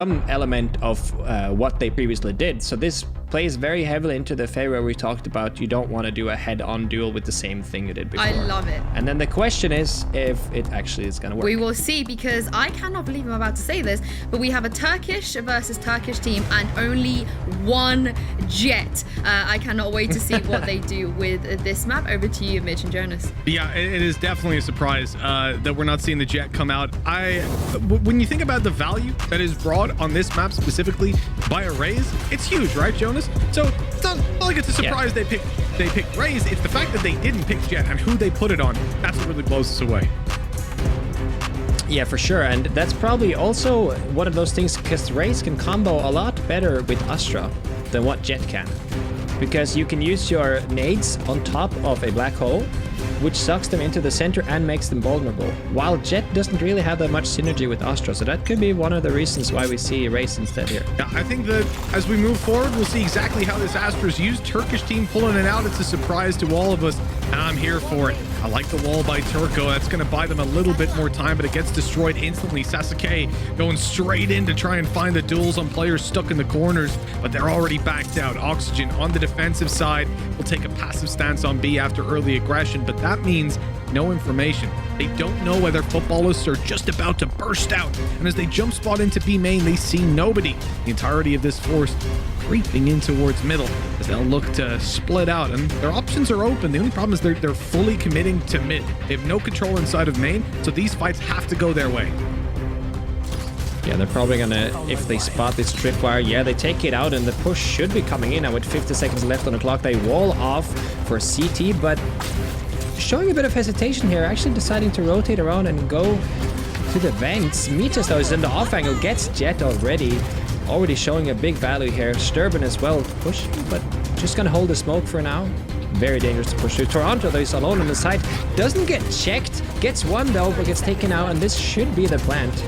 some element of what they previously did. So this plays very heavily into the favor we talked about. You don't want to do a head-on duel with the same thing you did before. I love it. And then the question is if it actually is going to work. We will see, because I cannot believe I'm about to say this, but we have a Turkish versus Turkish team and only one jet. I cannot wait to see what they do with this map. Over to you, Mitch and Jonas. Yeah, it is definitely a surprise that we're not seeing the jet come out. When you think about the value that is brought on this map specifically by a Raze, it's huge, right, Jonas? So it's not like it's a surprise they picked Raze. It's the fact that they didn't pick jet and who they put it on. That's what really blows us away. Yeah, for sure. And that's probably also one of those things, because Raze can combo a lot better with Astra than what Jet can. Because you can use your nades on top of a black hole, which sucks them into the center and makes them vulnerable, while Jet doesn't really have that much synergy with Astra. So that could be one of the reasons why we see Raze instead here. Yeah, I think that as we move forward, we'll see exactly how this Astra is used. Turkish team pulling it out. It's a surprise to all of us, and I'm here for it. I like the wall by Turco. That's going to buy them a little bit more time, but it gets destroyed instantly. Sasuke going straight in to try and find the duels on players stuck in the corners, but they're already backed out. Oxygen on the defensive side will take a passive stance on B after early aggression, but that means no information. They don't know whether Futbolists are just about to burst out, and as they jump spot into B main, they see nobody. The entirety of this force creeping in towards middle as they'll look to split out, and their options are open. The only problem is they're fully committing to mid. They have no control inside of main, so these fights have to go their way. Yeah, they're probably gonna, if they spot this tripwire, yeah, they take it out, and the push should be coming in. Now with 50 seconds left on the clock, they wall off for CT, but showing a bit of hesitation here, actually deciding to rotate around and go to the vents. Mitas, though, is in the off angle, gets Jet already showing a big value here. Sturban as well, pushing, but just gonna hold the smoke for now. Very dangerous to push through. Toronto, though, is alone on the side, doesn't get checked, gets one though, but gets taken out, and this should be the plant.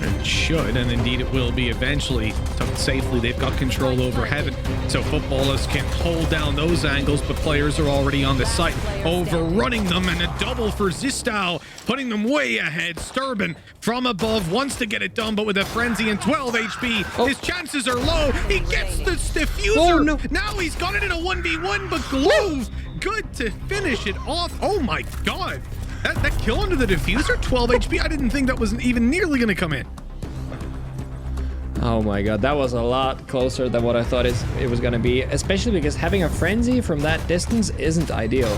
It should, and indeed it will be eventually. Tucked safely, they've got control over heaven, so Futbolists can hold down those angles, but players are already on the site, overrunning them, and a double for Zistau, putting them way ahead. Sturban from above wants to get it done, but with a frenzy and 12 HP, his chances are low. He gets the diffuser. Oh, no. Now he's got it in a 1v1, but Glove, good to finish it off. Oh my god. That kill under the diffuser, 12 HP. I didn't think that was even nearly going to come in. Oh my god, that was a lot closer than what I thought it was going to be, especially because having a frenzy from that distance isn't ideal.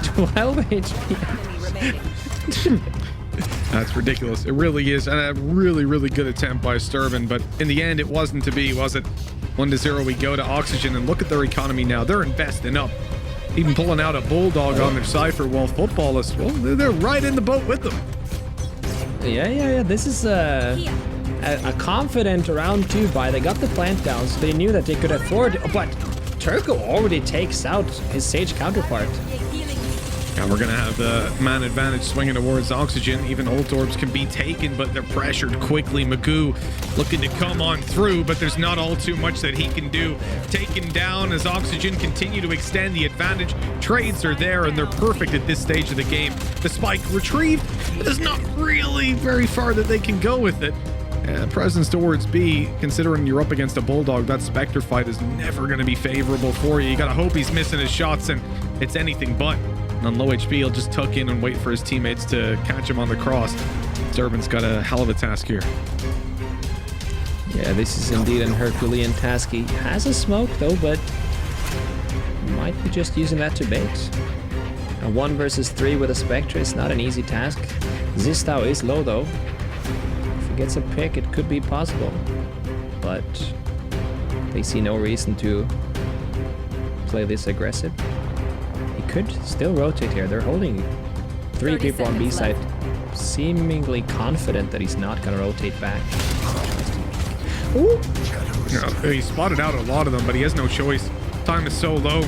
12 HP. That's ridiculous. It really is. And a really, really good attempt by Sturban, but in the end, it wasn't to be, was it? 1-0, we go to Oxygen, and look at their economy now. They're investing up. Even pulling out a Bulldog on their Cypher, while Futbolists, well, they're right in the boat with them. Yeah. This is a confident round 2 buy. They got the plant down, so they knew that they could afford, but Turco already takes out his Sage counterpart. And we're going to have the man advantage swinging towards Oxygen. Even ult orbs can be taken, but they're pressured quickly. Magoo looking to come on through, but there's not all too much that he can do. Taken down as Oxygen continue to extend the advantage. Trades are there, and they're perfect at this stage of the game. The spike retrieved, but there's not really very far that they can go with it. Presence towards B, considering you're up against a Bulldog, that Spectre fight is never going to be favorable for you. You got to hope he's missing his shots, and it's anything but. On low HP, he'll just tuck in and wait for his teammates to catch him on the cross. Sturban's got a hell of a task here. Yeah, this is indeed an Herculean task. He has a smoke though, but might be just using that to bait. A 1 versus 3 with a Spectre is not an easy task. Zistau is low though. If he gets a pick, it could be possible, but they see no reason to play this aggressive. Could still rotate here. They're holding 3 people on B side, seemingly confident that he's not gonna rotate back. Ooh. Yeah, he spotted out a lot of them, but he has no choice. Time is so low.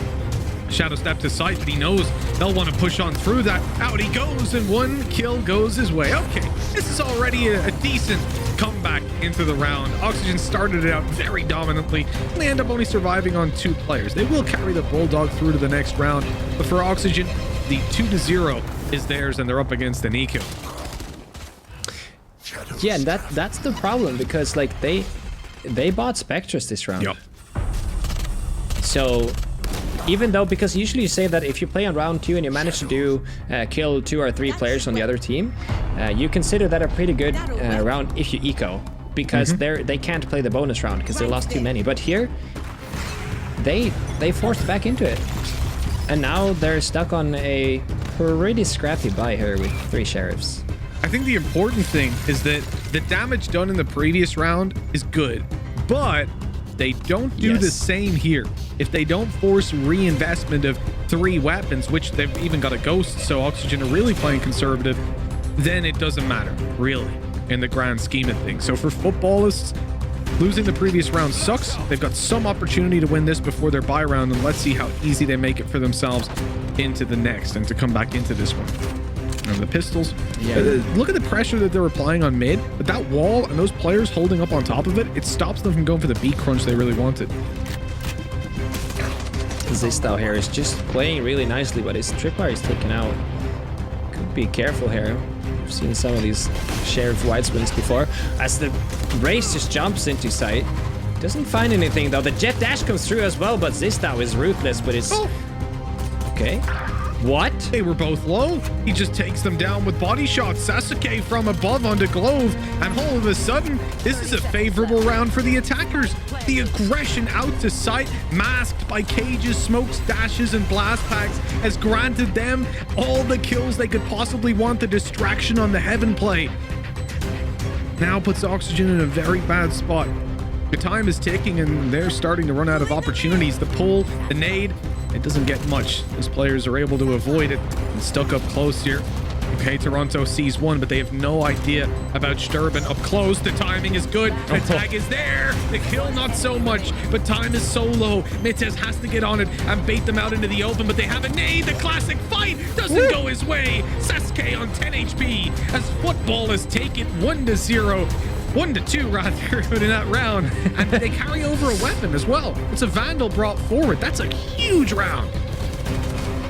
Shadow step to sight, but he knows they'll want to push on through that. Out he goes, and 1 kill goes his way. Okay, this is already a decent comeback into the round. Oxygen started it out very dominantly, and they end up only surviving on 2 players. They will carry the Bulldog through to the next round, but for Oxygen, the 2-0 is theirs, and they're up against an Eco. Yeah, and that's the problem, because like they bought Spectres this round. Yep. So even though, because usually you say that if you play on round 2 and you manage to do kill 2 or 3 players on the other team, you consider that a pretty good round if you eco, because they can't play the bonus round because they lost too many. But here they forced back into it, and now they're stuck on a pretty scrappy buy here with 3 sheriffs. I think the important thing is that the damage done in the previous round is good, but they don't do the same here. If they don't force reinvestment of 3 weapons, which they've even got a ghost, so Oxygen are really playing conservative, then it doesn't matter, really, in the grand scheme of things. So for Futbolists, losing the previous round sucks. They've got some opportunity to win this before their bye round, and let's see how easy they make it for themselves into the next and to come back into this one. And the pistols, look at the pressure that they're applying on mid, but that wall and those players holding up on top of it, it stops them from going for the beat crunch they really wanted. Zistao here is just playing really nicely, but his tripwire is taken out. Could be careful here. We've seen some of these Sheriff White swings before. As the race just jumps into sight. Doesn't find anything though. The jet dash comes through as well, but Zistao is ruthless with his... Okay. What? They were both low. He just takes them down with body shots. Sasuke from above onto Glove, and all of a sudden, this is a favorable round for the attackers. The aggression out to sight, masked by cages, smokes, dashes, and blast packs, has granted them all the kills they could possibly want. The distraction on the Heaven play now puts Oxygen in a very bad spot. The time is ticking, and they're starting to run out of opportunities. The pull, the nade, it doesn't get much. Those players are able to avoid it and stuck up close here. Okay, Toronto sees one, but they have no idea about Sturban up close. The timing is good. The tag is there. The kill, not so much, but time is so low. Mites has to get on it and bait them out into the open, but they have a nade. The classic fight doesn't go his way. Sasuke on 10 HP as Futbolists take it 1-0. 1-2 rather in that round, and they carry over a weapon as well. It's a Vandal brought forward. That's a huge round.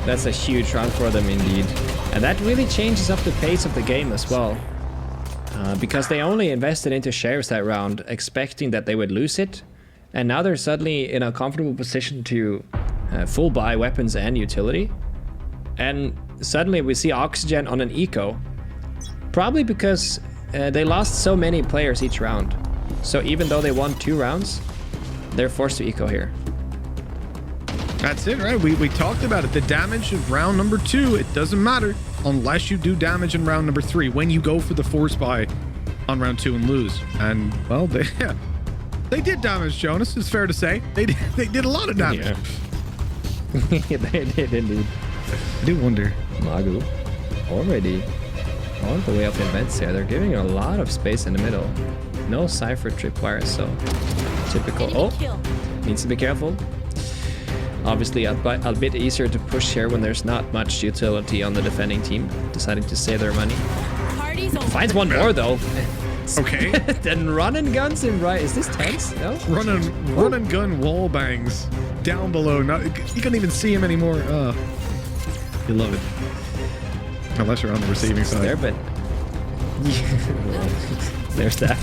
That's a huge round for them indeed, and that really changes up the pace of the game as well, because they only invested into Sheriffs that round expecting that they would lose it, and now they're suddenly in a comfortable position to full buy weapons and utility, and suddenly we see Oxygen on an eco, probably because they lost so many players each round. So even though they won 2 rounds, they're forced to eco here. That's it, right? We talked about it. The damage of round number 2, it doesn't matter unless you do damage in round number 3 when you go for the force buy on round 2 and lose. And, well, they did damage, Jonas. It's fair to say. They did a lot of damage. Yeah. They did indeed. I do wonder. Magu already all the way up in vents here. They're giving a lot of space in the middle. No Cypher tripwire, so typical. Oh, needs to be careful. Obviously a bit easier to push here when there's not much utility on the defending team, deciding to save their money. Finds one more though. Okay. Then run and guns him right. Is this tense? No? Run and gun wall bangs down below. You can't even see him anymore. You love it. Unless you're on the receiving side. There, but there's that.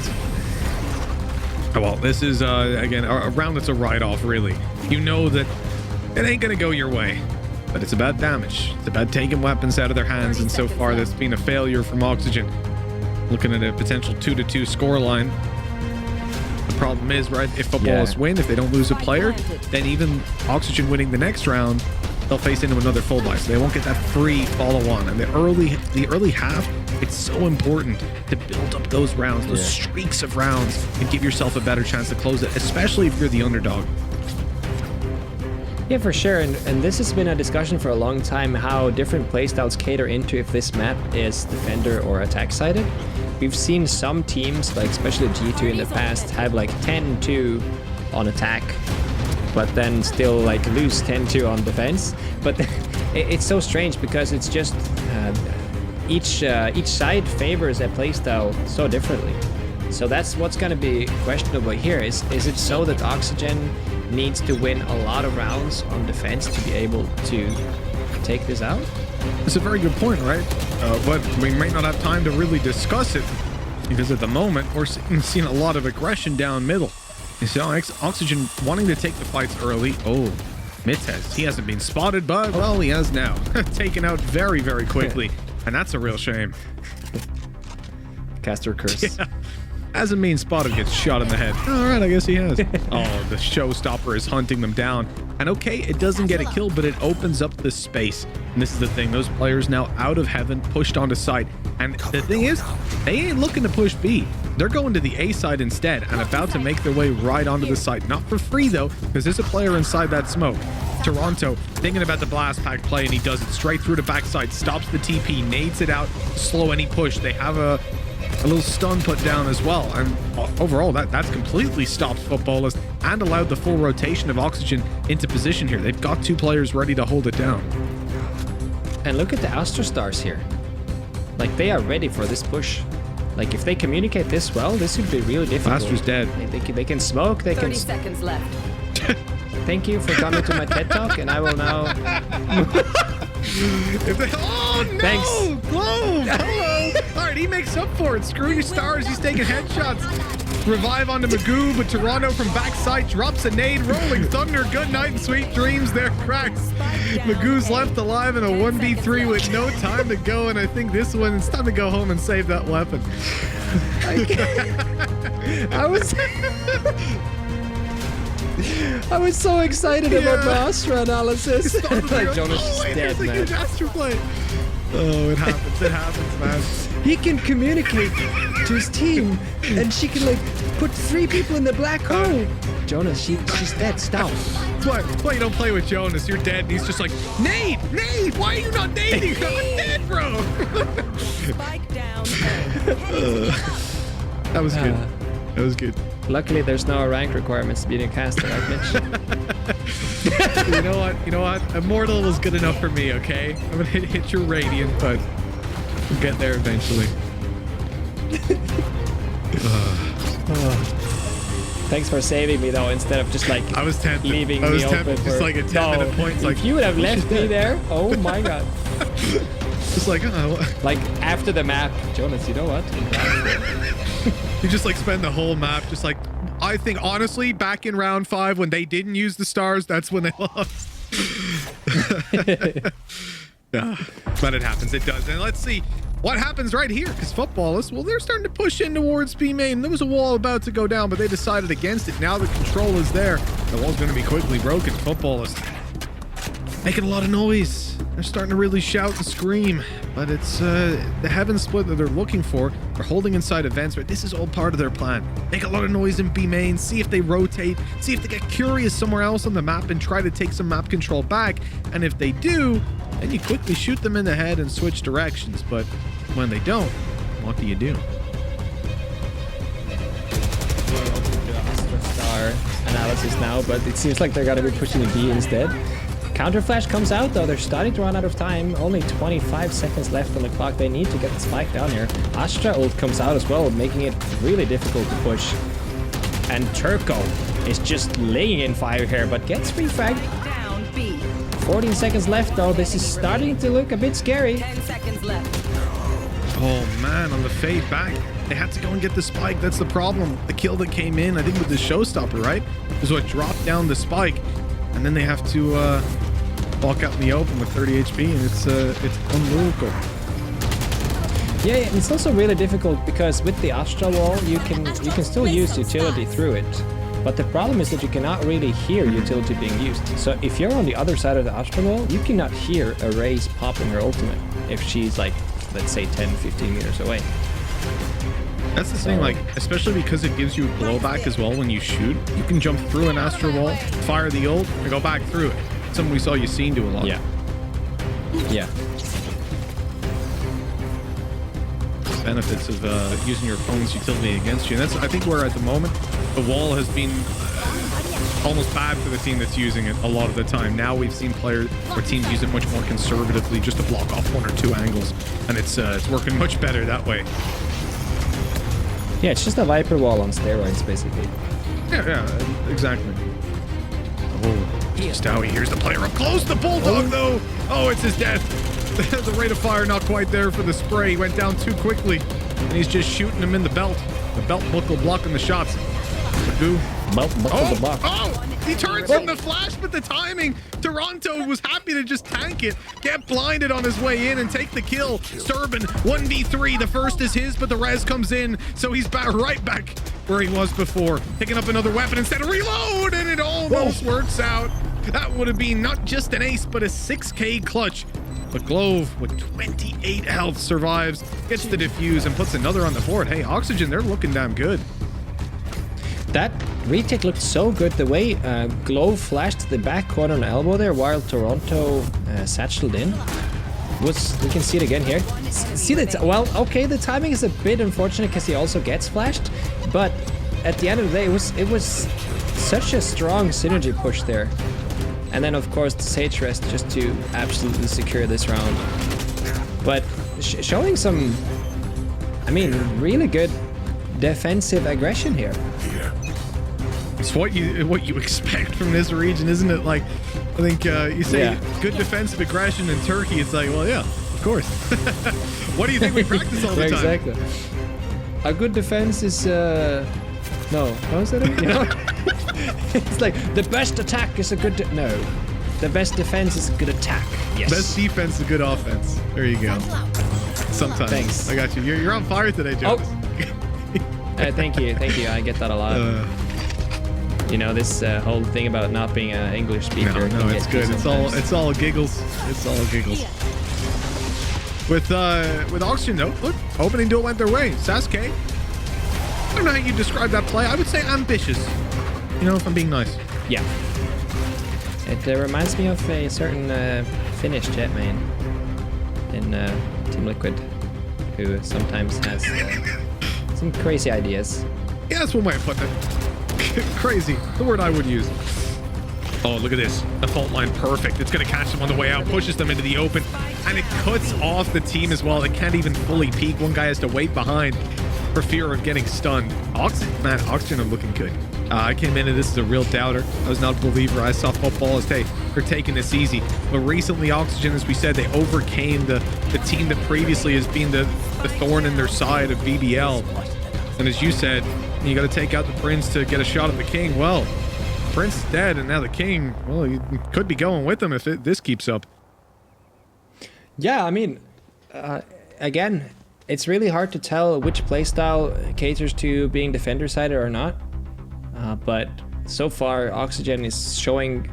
Oh, well, this is again a round that's a write-off. Really, you know that it ain't gonna go your way, but it's about damage. It's about taking weapons out of their hands, and so far that's been a failure from Oxygen. Looking at a potential 2-2 scoreline. The problem is, right, if Futbolists win, if they don't lose a player, then even Oxygen winning the next round, they'll face into another full buy, so they won't get that free follow-on. And the early half, it's so important to build up those rounds, those streaks of rounds, and give yourself a better chance to close it, especially if you're the underdog. Yeah, for sure. And this has been a discussion for a long time, how different playstyles cater into if this map is defender or attack-sided. We've seen some teams, like especially G2 in the past, have like 10-2 on attack, but then still like lose 10-2 on defense. But it's so strange because it's just each side favors a playstyle so differently. So that's what's going to be questionable here. Is it so that Oxygen needs to win a lot of rounds on defense to be able to take this out? It's a very good point, right? But we might not have time to really discuss it. because at the moment we're seeing a lot of aggression down middle. You see Oxygen wanting to take the fights early. Oh, Mites, he hasn't been spotted, but well, he has now. Taken out very, very quickly, and that's a real shame. Caster curse. Yeah. Hasn't been spotted, gets shot in the head. All right, I guess he has. Oh, the showstopper is hunting them down. And okay, it doesn't get a kill, but it opens up the space. And this is the thing, those players now out of heaven, pushed onto site. And the thing is, they ain't looking to push B. They're going to the A side instead and about to make their way right onto the site. Not for free though, because there's a player inside that smoke. Toronto thinking about the blast pack play, and he does it straight through the backside, stops the TP, nades it out, slow any push. They have a little stun put down as well, and overall that's completely stopped Futbolist and allowed the full rotation of Oxygen into position here. They've got 2 players ready to hold it down. And look at the Astra Stars here. Like, they are ready for this push. Like, if they communicate this well, this would be really difficult. Astra's dead. They can smoke, they 30 can... seconds left. Thank you for coming to my TED Talk, and I will now... Oh no! Thanks. Globe! Hello! Alright, he makes up for it. Screw your stars, he's taking headshots. Revive onto Magoo, but Toronto from backside drops a nade. Rolling Thunder, good night and sweet dreams. They're cracked. Magoo's left alive in a 1v3 with no time to go, and I think this one, it's time to go home and save that weapon. I was so excited about my Astra analysis. Like, Jonas is dead, man. Huge Astra play. Oh, it happens, man. He can communicate to his team, and she can, like, put 3 people in the black hole. Jonas, she's dead. Stop. That's why you don't play with Jonas. You're dead. And he's just like, Nade! Why are you not nading? I'm dead, bro. Spike down. That was good. That was good. Luckily, there's no rank requirements to be a caster like Mitch. You know what? Immortal was good enough for me, okay? I'm gonna hit your Radiant, but we'll get there eventually. Thanks for saving me, though, instead of just, like, I was tempted. leaving I was me tempted. open Just for... like a 10-minute point. It's If like, you would have left me there, oh my god. just like, Like, after the map, Jonas, you know what? you just like spend the whole map just like, I think honestly back in round 5 when they didn't use the stars, that's when they lost. Yeah, but it happens. It does. And let's see what happens right here, because Futbolist, well, they're starting to push in towards B main. There was a wall about to go down, but they decided against it. Now the control is there. The wall's going to be quickly broken. Futbolist making a lot of noise. They're starting to really shout and scream, but it's the heaven split that they're looking for. They're holding inside events, but this is all part of their plan. Make a lot of noise in B main, see if they rotate, see if they get curious somewhere else on the map and try to take some map control back. And if they do, then you quickly shoot them in the head and switch directions. But when they don't, what do you do? Astra Star analysis now, but it seems like they're gonna be pushing the B instead. Counterflash comes out though, they're starting to run out of time. Only 25 seconds left on the clock. They need to get the spike down here. Astra ult comes out as well, making it really difficult to push. And Turco is just laying in fire here, but gets refragged. Down B. 14 seconds left though. This is starting to look a bit scary. 10 seconds left. Oh man, on the fade back, they had to go and get the spike. That's the problem. The kill that came in, I think with the showstopper, right, is what dropped down the spike. And then they have to walk out in the open with 30 HP, and it's unbelievable. Yeah, it's also really difficult because with the Astra wall, you can still use utility through it. But the problem is that you cannot really hear utility being used. So if you're on the other side of the Astra wall, you cannot hear a Raze popping her ultimate if she's like, let's say 10-15 meters away. That's the thing, like, especially because it gives you blowback as well when you shoot. You can jump through an Astra wall, fire the ult, and go back through it. Something we saw Yassine do a lot. Yeah. Yeah. Benefits of using your opponent's utility against you. And that's, I think, where at the moment, the wall has been almost bad for the team that's using it a lot of the time. Now we've seen players or teams use it much more conservatively just to block off 1 or 2 angles. And it's working much better that way. Yeah, it's just a Viper wall on steroids, basically. Yeah, exactly. Oh, just how he hears the player up close. The Bulldog, though. Oh, it's his death. The rate of fire not quite there for the spray. He went down too quickly. and he's just shooting him in the belt. The belt buckle blocking the shots. Magoo. Oh, he turns from the flash, but the timing. Toronto was happy to just tank it, get blinded on his way in and take the kill. Serban 1v3. The first is his, but the res comes in, so he's right back where he was before. Picking up another weapon instead of reload, and it almost works out. That would have been not just an ace, but a 6k clutch. But Glove with 28 health survives, gets the defuse, and puts another on the board. Hey, Oxygen, they're looking damn good. That retake looked so good. The way Glove flashed the back corner and elbow there while Toronto satcheled in. We can see it again here. See that? Well, okay, the timing is a bit unfortunate because he also gets flashed, but at the end of the day, it was such a strong synergy push there. And then, of course, the Sage Rest just to absolutely secure this round. But showing some, I mean, really good defensive aggression here. It's what you expect from this region, isn't it? Like, I think you say good defensive aggression in Turkey. It's like, well, yeah, of course. What do you think we practice all the time? Exactly. A good defense is no. What was that? You know? It's like the best attack is a good. No, the best defense is a good attack. Yes. Best defense is a good offense. There you go. Sometimes. Thanks. I got you. You're on fire today, Jonas. Thank you. I get that a lot. You know, this whole thing about not being an English speaker. No, it's good. It's all giggles. It's all giggles. With Oxygen though, look, opening duel went their way. Sasuke, I don't know how you describe that play. I would say ambitious. You know, if I'm being nice. Yeah. It reminds me of a certain Finnish jet main in Team Liquid, who sometimes has some crazy ideas. Yeah, that's one way of putting it. Crazy, the word I would use. Oh, look at this. The fault line, perfect. It's going to catch them on the way out, pushes them into the open, and it cuts off the team as well. They can't even fully peek. One guy has to wait behind for fear of getting stunned. Oxygen are looking good. I came into this as a real doubter. I was not a believer. I saw football as, hey, they're taking this easy. But recently, Oxygen, as we said, they overcame the team that previously has been the thorn in their side of BBL. And as you said, you got to take out the Prince to get a shot at the King. Well, Prince is dead, and now the King, well, you could be going with him if this keeps up. Yeah, I mean, again, it's really hard to tell which playstyle caters to being defender-sided or not. But so far, Oxygen is showing...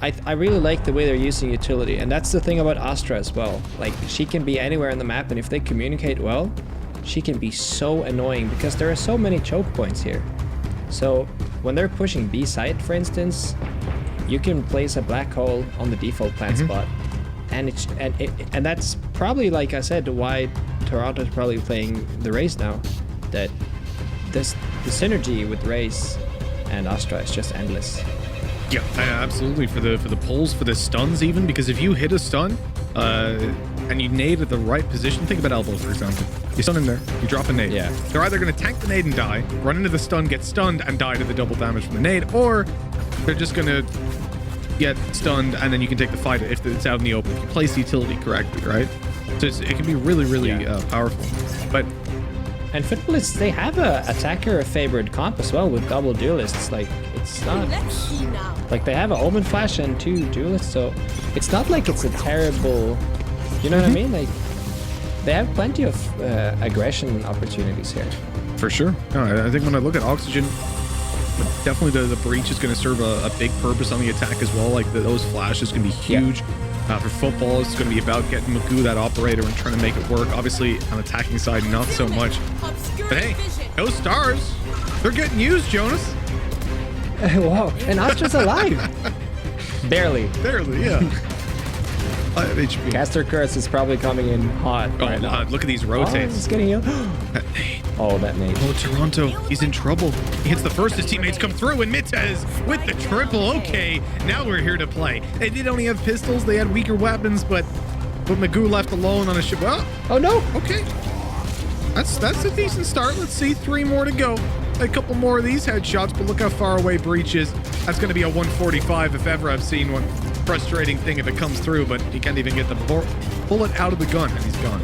I really like the way they're using utility, and that's the thing about Astra as well. Like, she can be anywhere on the map, and if they communicate well, she can be so annoying because there are so many choke points here. So when they're pushing B side, for instance, you can place a black hole on the default plant spot, and that's probably, like I said, why Toronto's probably playing the Raze now. That the synergy with Raze and Astra is just endless. Yeah, absolutely. For the pulls, for the stuns even, because if you hit a stun and you nade at the right position, think about elbow, for example. You stun in there, you drop a nade. Yeah. They're either going to tank the nade and die, run into the stun, get stunned, and die to the double damage from the nade, or they're just going to get stunned, and then you can take the fight if it's out in the open. If you place the utility correctly, right? So it can be really, really powerful. But and Futbolists, they have a attacker-favored comp as well with double duelists. Like, it's not... Like, they have an Omen Flash and 2 duelists, so it's not like it's a terrible... You know what I mean? Like, they have plenty of aggression opportunities here. For sure. No, I think when I look at Oxygen, definitely the breach is going to serve a big purpose on the attack as well. Like, those flashes can be huge. For football, it's going to be about getting Magoo, that operator, and trying to make it work. Obviously, on the attacking side, not so much. But hey, those stars, they're getting used, Jonas. Wow, and Astra's alive. Barely. Barely, yeah. HP. Caster Curse is probably coming in hot right now. Look at these rotates. Oh, he's getting healed. That nade. Oh, Toronto, he's in trouble. He hits the first, his teammates come through, and Mittez with the triple. Okay, now we're here to play. They did only have pistols, they had weaker weapons, but Magoo left alone on a ship. Well, oh no. Okay. That's a decent start. Let's see, 3 more to go. A couple more of these headshots, but look how far away Breach is. That's going to be a 145 if ever I've seen one. Frustrating thing if it comes through, but he can't even get the bullet out of the gun, and he's gone.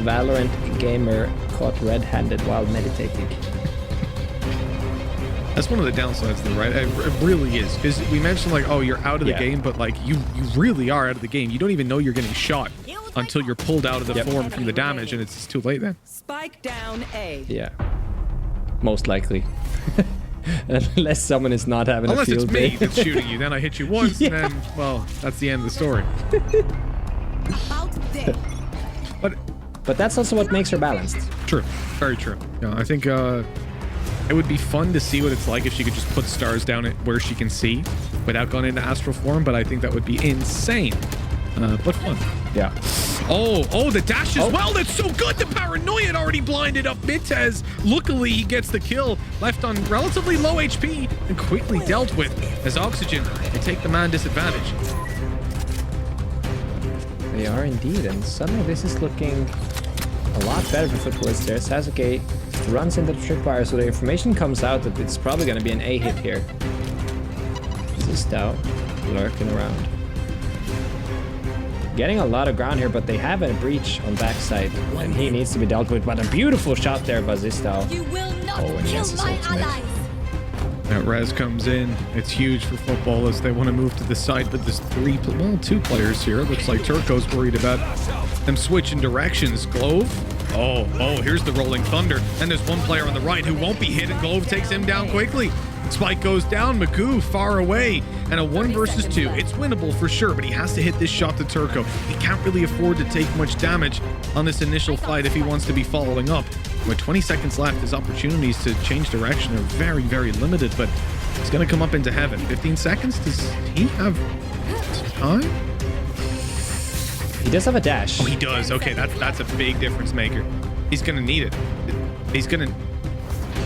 Valorant gamer caught red-handed while meditating. That's one of the downsides though, right? It really is. Because we mentioned like, oh, you're out of the game, but like you really are out of the game. You don't even know you're getting shot until you're pulled out of the form from the damage, and it's too late then. Spike down A. Yeah. Most likely. Unless someone is not having Unless a field it's day. me that's shooting you, then I hit you once, and then, well, that's the end of the story. But that's also what makes her balanced. True. Very true. Yeah, I think it would be fun to see what it's like if she could just put stars down at where she can see without going into astral form, but I think that would be insane. But fun. Yeah. Oh, the dash as well. That's so good. The paranoia had already blinded up Mitez. Luckily, he gets the kill, left on relatively low HP and quickly dealt with as Oxygen. They take the man disadvantage. They are indeed, and suddenly this is looking a lot better for Futbolist there. Sasuke runs into the tripwire, so the information comes out that it's probably going to be an A hit here. This is Stout lurking around. Getting a lot of ground here, but they have a breach on backside, and he needs to be dealt with. But a beautiful shot there by Zistao. You will not and he kill has his my ultimate. allies. That res comes in. It's huge for football as they want to move to the side, but there's two players here. It looks like Turco's worried about them switching directions. Glove. Oh, here's the rolling thunder. And there's one player on the right who won't be hit, and Glove takes him down quickly. Spike goes down, Magoo far away, and a 1 versus 2. It's winnable for sure, but he has to hit this shot to Turco. He can't really afford to take much damage on this initial fight if he wants to be following up. With 20 seconds left, his opportunities to change direction are very, very limited, but he's going to come up into heaven. 15 seconds? Does he have time? He does have a dash. Oh, he does. Okay, that's a big difference maker. He's going to need it. He's going to...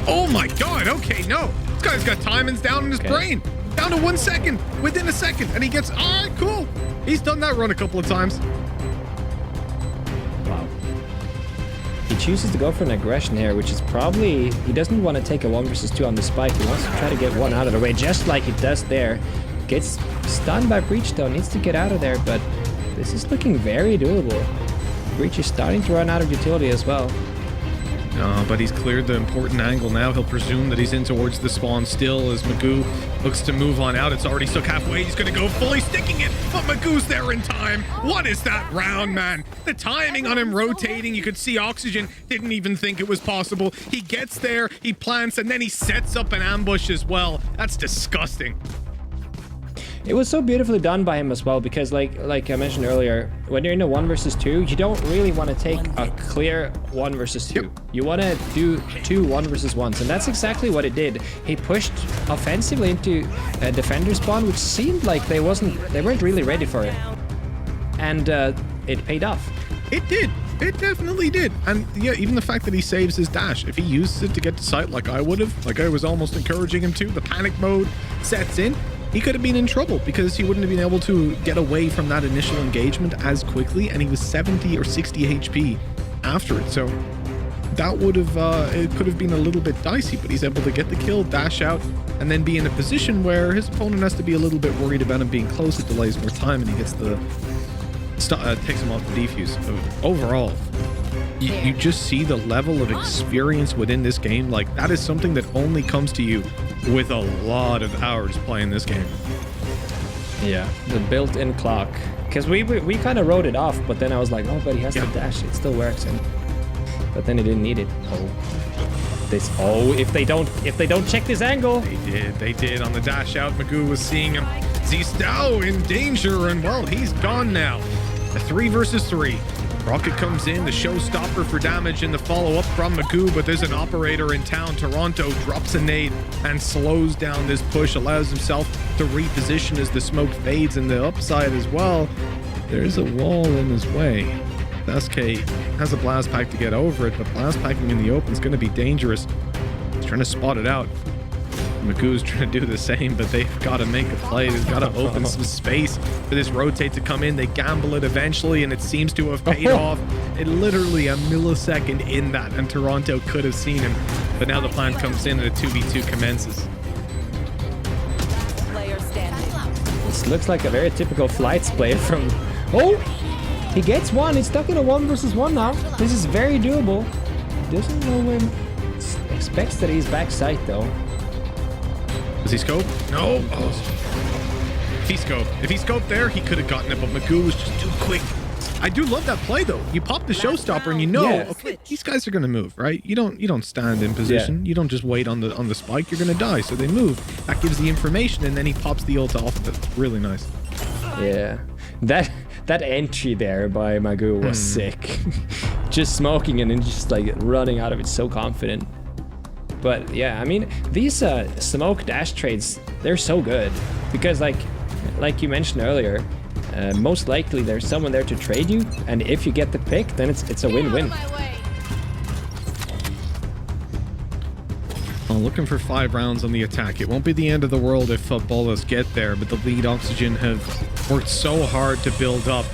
Oh my god, okay, no. This guy's got timings down in his brain. Down to 1 second, within a second, and he gets, all right, cool. He's done that run a couple of times. Wow. He chooses to go for an aggression here, which is probably... He doesn't want to take a 1 versus 2 on the Spike. He wants to try to get one out of the way, just like he does there. Gets stunned by Breach, though. Needs to get out of there, but this is looking very doable. Breach is starting to run out of utility as well. But he's cleared the important angle now. He'll presume that he's in towards the spawn still as Magoo looks to move on out. It's already stuck halfway. He's going to go fully sticking it, but Magoo's there in time. What is that round, man? The timing on him rotating. You could see Oxygen didn't even think it was possible. He gets there, he plants, and then he sets up an ambush as well. That's disgusting. It was so beautifully done by him as well, because like I mentioned earlier, when you're in a 1 versus 2, you don't really want to take a clear 1 versus 2. You want to do 2 1 versus 1s, and that's exactly what it did. He pushed offensively into a defender spawn, which seemed like they weren't really ready for it, and it paid off. It did. It definitely did. And yeah, even the fact that he saves his dash, if he uses it to get to sight like I would have, like I was almost encouraging him to, the panic mode sets in. He could have been in trouble because he wouldn't have been able to get away from that initial engagement as quickly, and he was 70 or 60 HP after it. So that would have, it could have been a little bit dicey, but he's able to get the kill, dash out, and then be in a position where his opponent has to be a little bit worried about him being close. It delays more time, and he gets the, takes him off the defuse. So overall, you just see the level of experience within this game. Like, that is something that only comes to you with a lot of hours playing this game. Yeah, the built-in clock. Because we kind of wrote it off, but then I was like, oh, but he has to dash. It still works. But then he didn't need it. If they don't check this angle. They did on the dash out. Magoo was seeing him. Zistao in danger, and well, he's gone now. A 3 versus 3. Rocket comes in, the showstopper for damage in the follow-up from Magoo, but there's an operator in town. Toronto drops a nade and slows down this push, allows himself to reposition as the smoke fades, and the upside as well. There's a wall in his way. Sasuke has a blast pack to get over it, but blast packing in the open is going to be dangerous. He's trying to spot it out. Magoo's trying to do the same, but they've got to make a play. They've got to open some space for this rotate to come in. They gamble it eventually, and it seems to have paid off. It literally a millisecond in that, and Toronto could have seen him. But now the plan comes in, and a 2v2 commences. Player standing. This looks like a very typical flights play from... Oh! He gets one. He's stuck in a 1 versus 1 now. This is very doable. Doesn't know when. Expects that he's backside though. Does he scope? No. Oh. If he scoped there, he could have gotten it, but Magoo was just too quick. I do love that play though. You pop the showstopper and you know, Yeah. okay, these guys are gonna move, right? You don't stand in position. Yeah. You don't just wait on the spike. You're gonna die, so they move. That gives the information, and then he pops the ult off of it. Really nice. Yeah. That entry there by Magoo was sick. Just smoking and then just like running out of it so confident. But yeah, I mean, these smoke dash trades, they're so good because like you mentioned earlier, most likely there's someone there to trade you, and if you get the pick, then it's a win-win. Oh, looking for 5 rounds on the attack. It won't be the end of the world if Futbolist get there, but the lead Oxygen have worked so hard to build up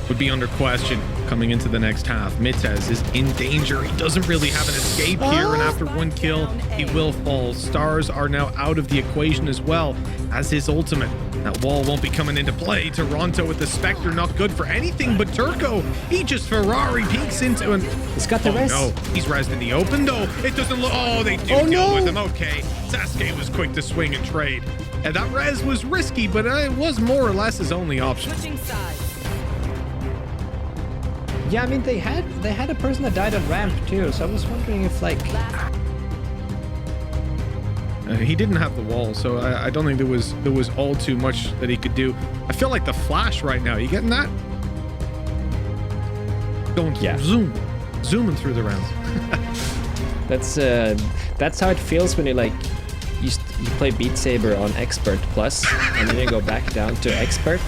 would be under question coming into the next half. Mitez is in danger. He doesn't really have an escape here, and after 1 kill, he will fall. Stars are now out of the equation as well as his ultimate. That wall won't be coming into play. Toronto with the Spectre, not good for anything, but Turco, he just Ferrari peeks into and He's got the res. no, he's rezzed in the open though. It doesn't look, oh, they do deal with him. Okay, Sasuke was quick to swing and trade. And that res was risky, but it was more or less his only option. Switching sides. Yeah, I mean they had a person that died on ramp too, so I was wondering if like He didn't have the wall, so I don't think there was all too much that he could do. I feel like the flash right now. You getting that? Going zooming through the rounds. that's how it feels when you like you play Beat Saber on Expert Plus, and then you go back down to Expert,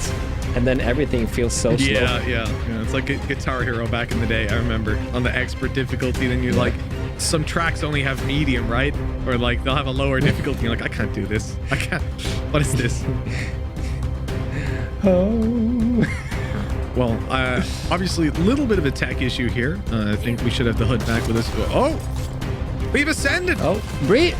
and then everything feels so slow. Yeah. It's like a Guitar Hero back in the day. I remember on the Expert difficulty. Then you like some tracks only have medium, right? Or like they'll have a lower difficulty. You're like, I can't do this. I can't. What is this? Oh. Well, obviously a little bit of a tech issue here. I think we should have the HUD back with us. Oh, we've ascended. Oh, Breach!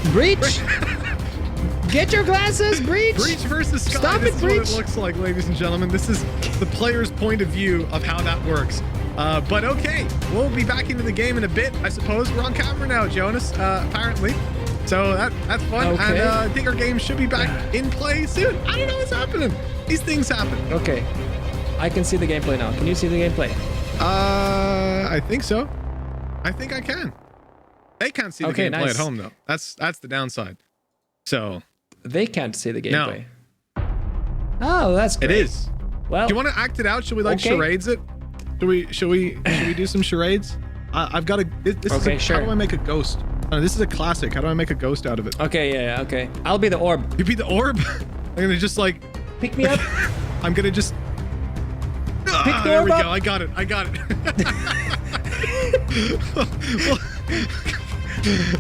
Get your glasses, Breach! Breach versus Sky. Stop This it, is Breach! what it looks like, ladies and gentlemen. This is the player's point of view of how that works. But okay, we'll be back into the game in a bit, I suppose. We're on camera now, Jonas, apparently. So that's fun. Okay. And I think our game should be back in play soon. I don't know what's happening. These things happen. Okay, I can see the gameplay now. Can you see the gameplay? I think so. I think I can. They can't see the gameplay nice. at home, though. That's the downside. So They can't see the No. gameplay. Oh, that's great. it is. Well, Do you want to act it out? Should we like okay. charades it? Should we do some charades? I've got a. This Okay, is sure. How do I make a ghost? This is a classic. How do I make a ghost out of it? Okay, yeah, okay. I'll be the orb. You be the orb. I'm gonna just like. Pick me up. I'm gonna just. Pick the there orb we up. go. I got it.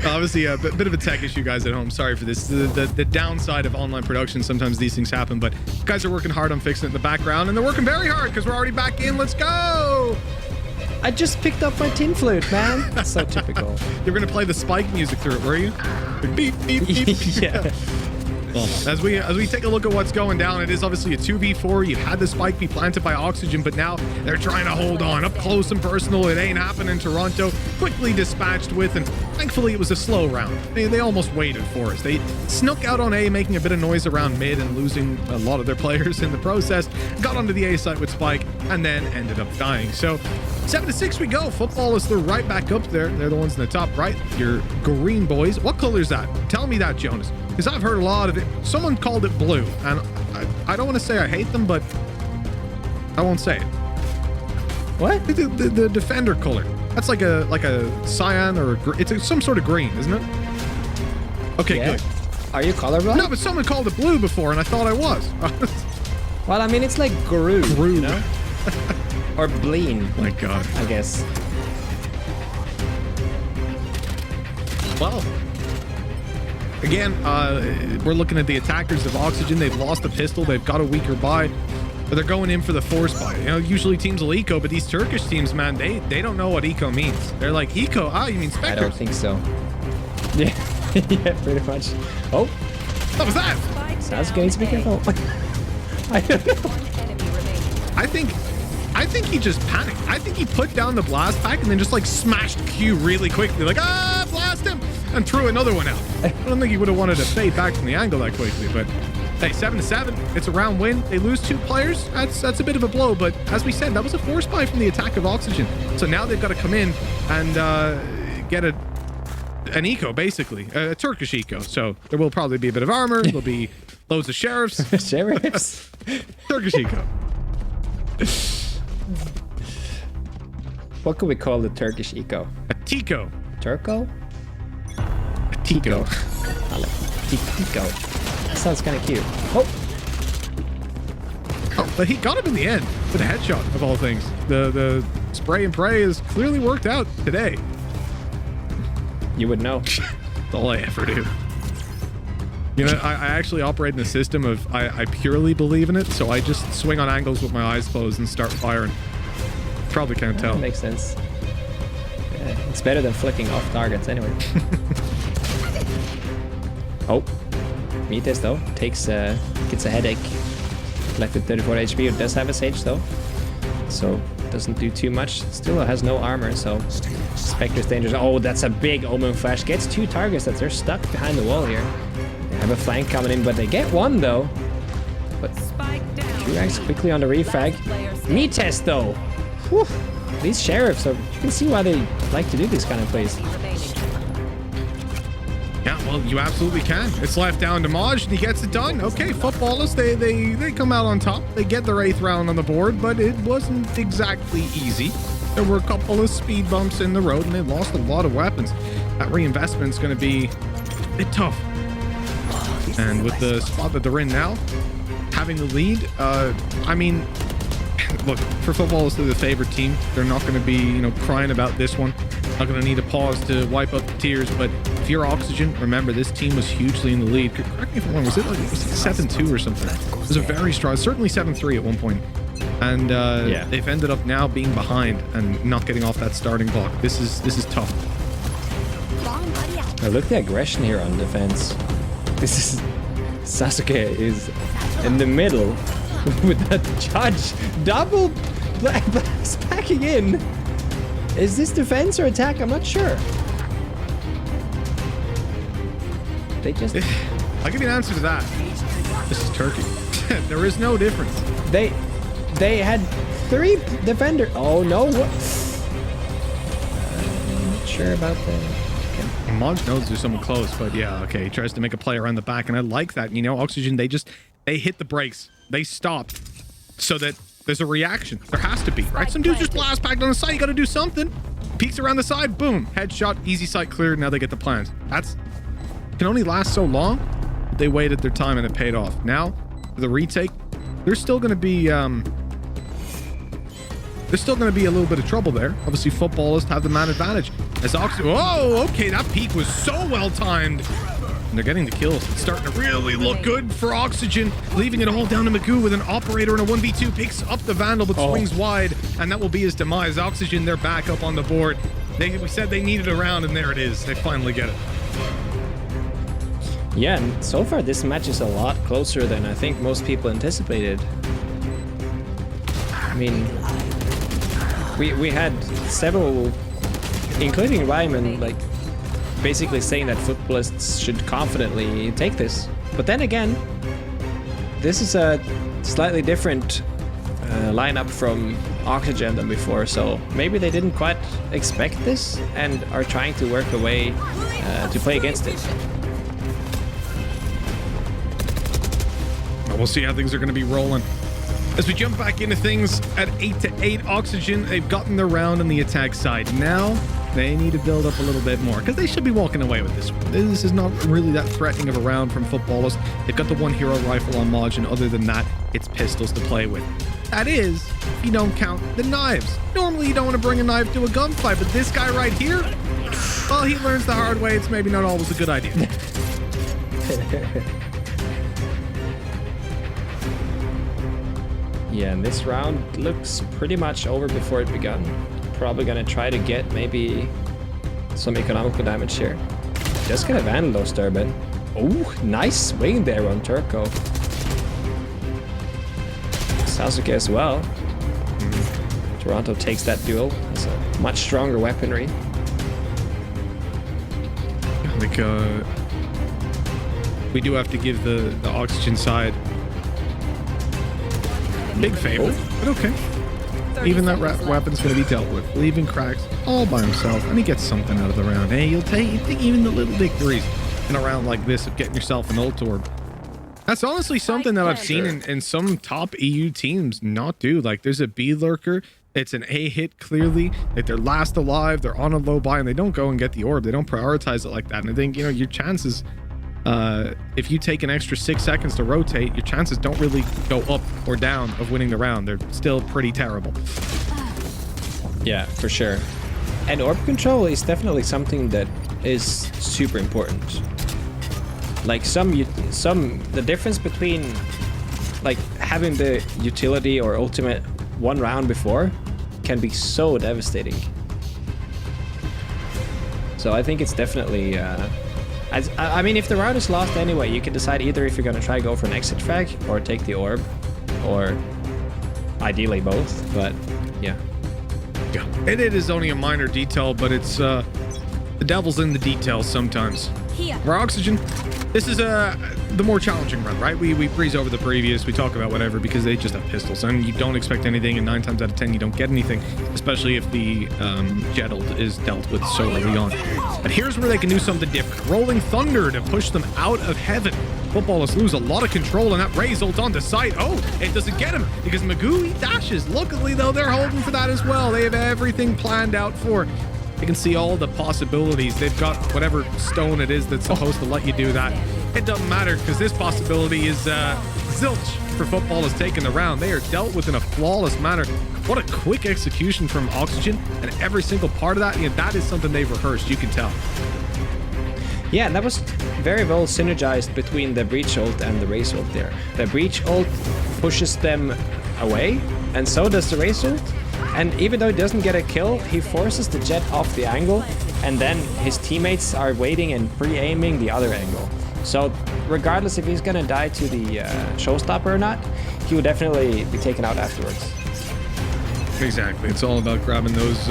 Well, obviously, a bit of a tech issue, guys at home. Sorry for this. The downside of online production. Sometimes these things happen, but guys are working hard on fixing it in the background, and they're working very hard because we're already back in. Let's go. I just picked up my tin flute, man. That's so typical. You're gonna play the spike music through it, were you? Beep, beep, beep. Yeah. Well, as we take a look at what's going down, it is obviously a 2v4. You had the spike be planted by Oxygen, but now they're trying to hold on up close and personal. It ain't happening. Toronto quickly dispatched with, and thankfully it was a slow round. They almost waited for us. They snuck out on A, making a bit of noise around mid and losing a lot of their players in the process. Got onto the A site with Spike and then ended up dying. So 7-6 we go. Futbolist, they're right back up there. They're the ones in the top right. Your green boys. What color is that? Tell me that, Jonas. Because I've heard a lot of it. Someone called it blue, and I don't want to say I hate them, but I won't say it. What? The defender color. That's like a cyan or it's some sort of green, isn't it? Okay, Yeah. good. Are you colorblind? No, but someone called it blue before, and I thought I was. Well, I mean, it's like Guru, Gru. you know? Or Bleen, My God. I guess. Well. Again, we're looking at the attackers of Oxygen. They've lost a pistol. They've got a weaker buy. But they're going in for the force buy. You know, usually teams will eco, but these Turkish teams, man, they don't know what eco means. They're like, eco? Ah, you mean I Spectre? don't think so. Yeah, yeah, pretty much. Oh, What was that? Sasuke needs to be careful. I don't know. One enemy remaining. I I think he just panicked. I think he put down the blast pack and then just like smashed Q really quickly. Like, blast him! And threw another one out. I don't think he would have wanted to fade back from the angle that quickly, but hey, 7-7. It's a round win. They lose 2 players. That's a bit of a blow, but as we said, that was a force buy from the attack of Oxygen. So now they've got to come in and get an eco, basically, a Turkish eco. So there will probably be a bit of armor. There'll be loads of sheriffs. Sheriffs? Turkish eco. What could we call the Turkish eco? A Tico. Turco? A Tico. I like Tico. That sounds kind of cute. Oh, But he got him in the end with a headshot, of all things. The spray and pray has clearly worked out today. you would know. That's all I ever do. You know, I actually operate in a system of I purely believe in it, so I just swing on angles with my eyes closed and start firing. Probably can't tell. That makes sense. Yeah, it's better than flicking off targets anyway. Oh, Mites though gets a headache. Left with 34 HP. It does have a Sage though, so doesn't do too much. Still has no armor, so Spectre's dangerous. Oh, that's a big Omen Flash. Gets 2 targets that they're stuck behind the wall here. They have a flank coming in, but they get 1 though. But Spike down. T-Rex quickly on the refrag. Mites though. Whew. These sheriffs are, you can see why they like to do these kind of plays. Yeah, well, you absolutely can. It's left down to Maj, and he gets it done. Okay, Futbolist, they come out on top. They get their 8th round on the board, but it wasn't exactly easy. There were a couple of speed bumps in the road, and they lost a lot of weapons. That reinvestment's going to be a bit tough. And with the spot that they're in now, having the lead, I mean, look, for Futbolist, they're the favorite team. They're not going to be, you know, crying about this one. Not going to need a pause to wipe up the tears, but if you're Oxygen, remember this team was hugely in the lead. Correct me if I'm wrong, was it 7-2 or something? It was a very strong, certainly 7-3 at one point. And yeah, they've ended up now being behind and not getting off that starting block. This is tough. Now look at the aggression here on defense. This is Sasuke is in the middle with that judge double blast packing in. Is this defense or attack? I'm not sure. They just... I'll give you an answer to that. This is Turkey. There is no difference. They had 3 defenders. Oh no, what? I'm not sure about that. Maj knows there's someone close, but yeah, okay. He tries to make a play around the back, and I like that. You know, Oxygen, they hit the brakes. They stop so that there's a reaction. There has to be, right? Some dude just blast packed on the side. You got to do something. Peeks around the side. Boom. Headshot. Easy sight cleared. Now they get the plant. That's can only last so long. They waited their time and it paid off. Now, for the retake, there's still going to be a little bit of trouble there. Obviously, Futbolists have the man advantage. As Oxygen, oh, okay, that peak was so well timed. And they're getting the kills. It's starting to really look good for Oxygen, leaving it all down to Magoo with an operator and a 1v2. Picks up the Vandal, but swings wide, and that will be his demise. Oxygen, they're back up on the board. We said they needed a round, and there it is. They finally get it. Yeah, and so far this match is a lot closer than I think most people anticipated. I mean, we had several, including Ryman, like basically saying that Futbolists should confidently take this. But then again, this is a slightly different lineup from Oxygen than before, so maybe they didn't quite expect this and are trying to work a way to play against it. We'll see how things are going to be rolling. As we jump back into things at 8-8, Oxygen, they've gotten their round on the attack side. Now, they need to build up a little bit more, because they should be walking away with this one. This is not really that threatening of a round from Futbolists. They've got the 1 hero rifle on Maj, and other than that, it's pistols to play with. That is, if you don't count the knives. Normally, you don't want to bring a knife to a gunfight, but this guy right here, well, he learns the hard way. It's maybe not always a good idea. Yeah, and this round looks pretty much over before it began. Probably gonna try to get maybe some economical damage here. Just gonna vandal those Turban. Oh, nice swing there on Turco. Sasuke as well. Toronto takes that duel. It's a much stronger weaponry. I think we do have to give the Oxygen side big favor, but okay. Even that weapon's going to be dealt with. Leaving Cracks all by himself, and he gets something out of the round. Hey, you take even the little victories in a round like this of getting yourself an ult orb. That's honestly something that I've seen in some top EU teams not do. Like, there's a B lurker. It's an A hit clearly. Like, they're last alive. They're on a low buy, and they don't go and get the orb. They don't prioritize it like that. And I think, you know, your chances, if you take an extra 6 seconds to rotate, your chances don't really go up or down of winning the round. They're still pretty terrible. Yeah, for sure. And orb control is definitely something that is super important. Like the difference between like having the utility or ultimate one round before can be so devastating. So I think it's definitely I mean, if the round is lost anyway, you can decide either if you're gonna try go for an exit frag or take the orb, or ideally both. But yeah. Yeah, and it is only a minor detail, but it's the devil's in the details sometimes. For Oxygen, this is the more challenging run, right? We breeze over the previous, we talk about whatever because they just have pistols, and you don't expect anything, and 9 times out of 10 you don't get anything, especially if the jet ult is dealt with so early on. But here's where they can do something different. Rolling Thunder to push them out of heaven. Futbolists lose a lot of control, and that Raze ult onto site. Oh, it doesn't get him because Magoo, he dashes. Luckily, though, they're holding for that as well. They have everything planned out for. You can see all the possibilities. They've got whatever stone it is that's supposed to let you do that. It doesn't matter because this possibility is zilch for Futbolists taking the round. They are dealt with in a flawless manner. What a quick execution from Oxygen, and every single part of that, you know, that is something they've rehearsed, you can tell. Yeah, that was very well synergized between the Breach ult and the Raze ult there. The Breach ult pushes them away, and so does the Raze ult. And even though he doesn't get a kill, he forces the jet off the angle, and then his teammates are waiting and pre-aiming the other angle. So regardless if he's gonna die to the showstopper or not, he will definitely be taken out afterwards. Exactly. It's all about grabbing those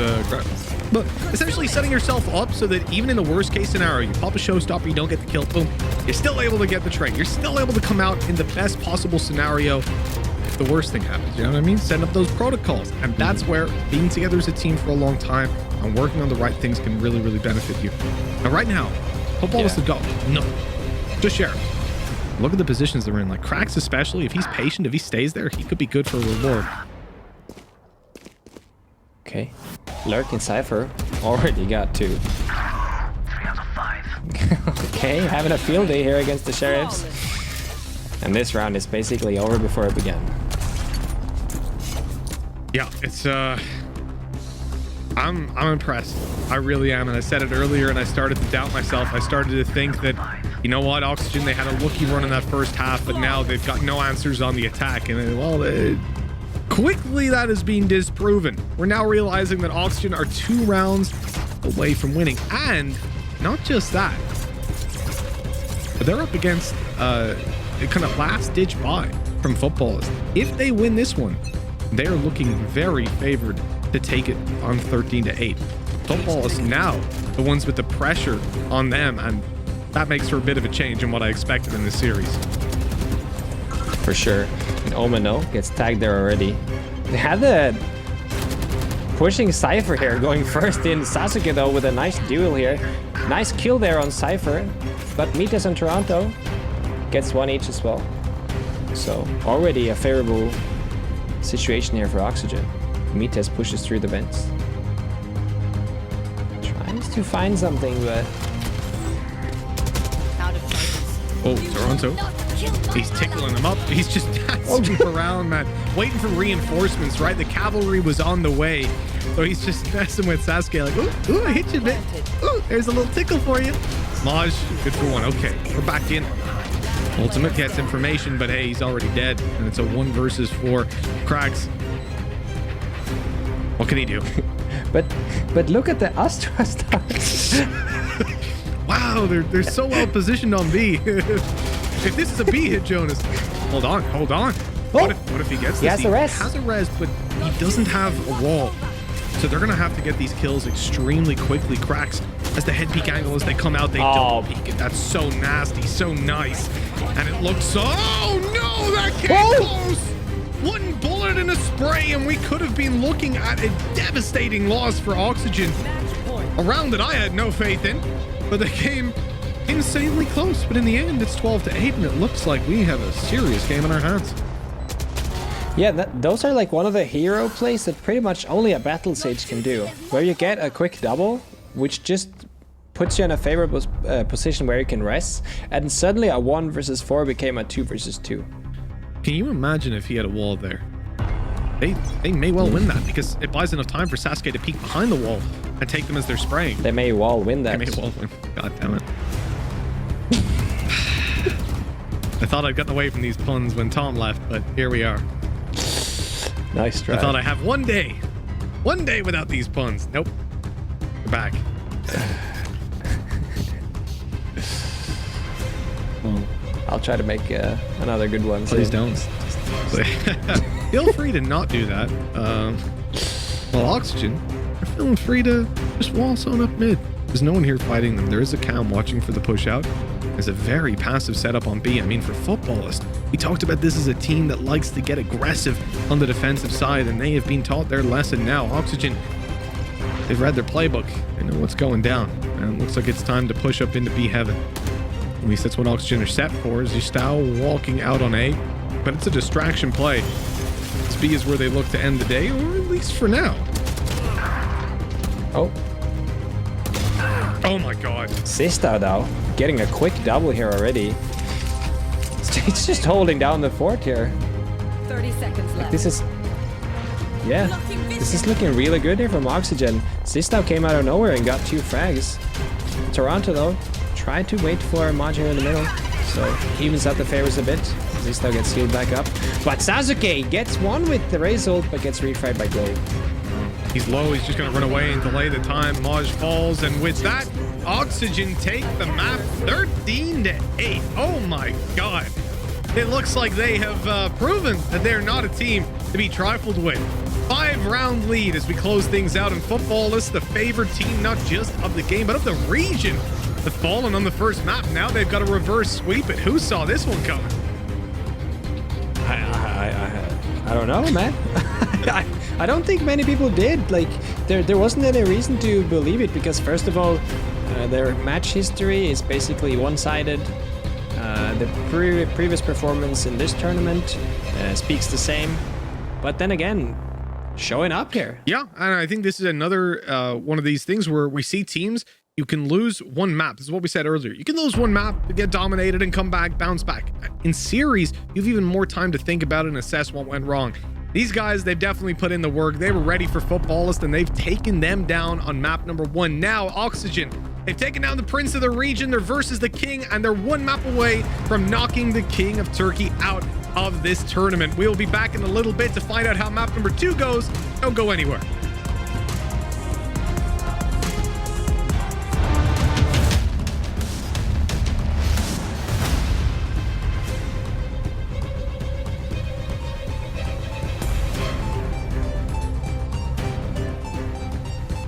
but essentially setting yourself up so that even in the worst case scenario, you pop a showstopper, you don't get the kill, boom, you're still able to get the trade. You're still able to come out in the best possible scenario if the worst thing happens. You know what I mean? Setting up those protocols. And that's where being together as a team for a long time and working on the right things can really, really benefit you. Now, right now, Futbolists have got nothing. Just Sheriff. Look at the positions they're in. Like Cracks especially, if he's patient, if he stays there, he could be good for a reward. Okay. Lurk and Cypher already got 2. 3 out of 5. Okay, having a field day here against the Sheriffs. And this round is basically over before it began. Yeah, it's I'm impressed. I really am, and I said it earlier and I started to doubt myself. I started to think that, you know what, Oxygen, they had a lucky run in that first half, but now they've got no answers on the attack, and well, quickly that is being disproven. We're now realizing that Oxygen are 2 rounds away from winning, and not just that, but they're up against a kind of last-ditch buy from Futbolists. If they win this one, they're looking very favored to take it on 13-8. Futbolists now the ones with the pressure on them, and that makes for a bit of a change in what I expected in this series. For sure. And Omano gets tagged there already. They had the pushing Cypher here, going first in. Sasuke though with a nice duel here. Nice kill there on Cypher, but Mitas and Toronto gets 1 each as well. So already a favorable situation here for Oxygen. Mitas pushes through the vents. Tries to find something, but... Oh, Toronto. He's tickling him up. He's just dancing around, man. Waiting for reinforcements, right? The cavalry was on the way. So he's just messing with Sasuke like, ooh, I hit you a bit. Ooh, there's a little tickle for you. Maj, good for 1. Okay, we're back in. Ultimate gets information, but hey, he's already dead. And it's a 1 versus 4. Cracks. What can he do? but look at the Astra stars. Wow, they're so well positioned on B. If this is a B hit, Jonas. Hold on. What if he gets this? He has a res. He has a res, but he doesn't have a wall. So they're going to have to get these kills extremely quickly. Cracks as the head peek angle as they come out, they double peek it. That's so nasty, so nice. And it looks so... Oh, no, that came close. One bullet in a spray, and we could have been looking at a devastating loss for Oxygen. A round that I had no faith in, but they came insanely close. But in the end, it's 12-8, and it looks like we have a serious game in our hands. Yeah, those are like one of the hero plays that pretty much only a Battle Sage can do, where you get a quick double, which just puts you in a favorable position where you can rest, and suddenly a 1 versus 4 became a 2 versus 2. Can you imagine if he had a wall there? They may well win that, because it buys enough time for Sasuke to peek behind the wall and take them as they're spraying. They may well win that. They may well win. God damn it. I thought I'd gotten away from these puns when Tom left, but here we are. Nice try. I thought I'd have one day without these puns. Nope. We're back. Well, I'll try to make another good one. Please don't. Feel free to not do that. Well, Oxygen, they're feeling free to just waltz on up mid. There's no one here fighting them. There is a cam watching for the push out. There's a very passive setup on B. I mean, for Futbolist, we talked about this as a team that likes to get aggressive on the defensive side, and they have been taught their lesson now. Oxygen, they've read their playbook. They know what's going down, and it looks like it's time to push up into B heaven. At least that's what Oxygen are set for, is Yustao walking out on A, but it's a distraction play. This B is where they look to end the day, or at least for now. Oh my god. Sista, though, getting a quick double here already. It's just holding down the fort here. 30 seconds left. This is... Yeah, this is looking really good here from Oxygen. Sista came out of nowhere and got 2 frags. Toronto, though, tried to wait for Maj here in the middle. So, evens out the favors a bit. Sista gets healed back up. But Sasuke gets one with the Raze ult, but gets refried by Gold. He's low, he's just going to run away and delay the time. Maj falls, and with that, Oxygen take the map 13-8. Oh my god. It looks like they have proven that they're not a team to be trifled with. 5-round lead as we close things out in Futbolist, the favored team not just of the game, but of the region. They've fallen on the first map. Now they've got a reverse sweep it. Who saw this one coming? I don't know, man. I don't think many people did. Like, there wasn't any reason to believe it, because first of all, their match history is basically one-sided. The previous performance in this tournament speaks the same. But then again, showing up here. Yeah, and I think this is another one of these things where we see teams, you can lose one map. This is what we said earlier. You can lose one map, get dominated, and come back, bounce back. In series, you have even more time to think about it and assess what went wrong. These guys, they've definitely put in the work. They were ready for Futbolist, and they've taken them down on map number 1. Now, Oxygen, they've taken down the Prince of the region. They're versus the King, and they're 1 map away from knocking the King of Turkey out of this tournament. We'll be back in a little bit to find out how map number 2 goes. Don't go anywhere.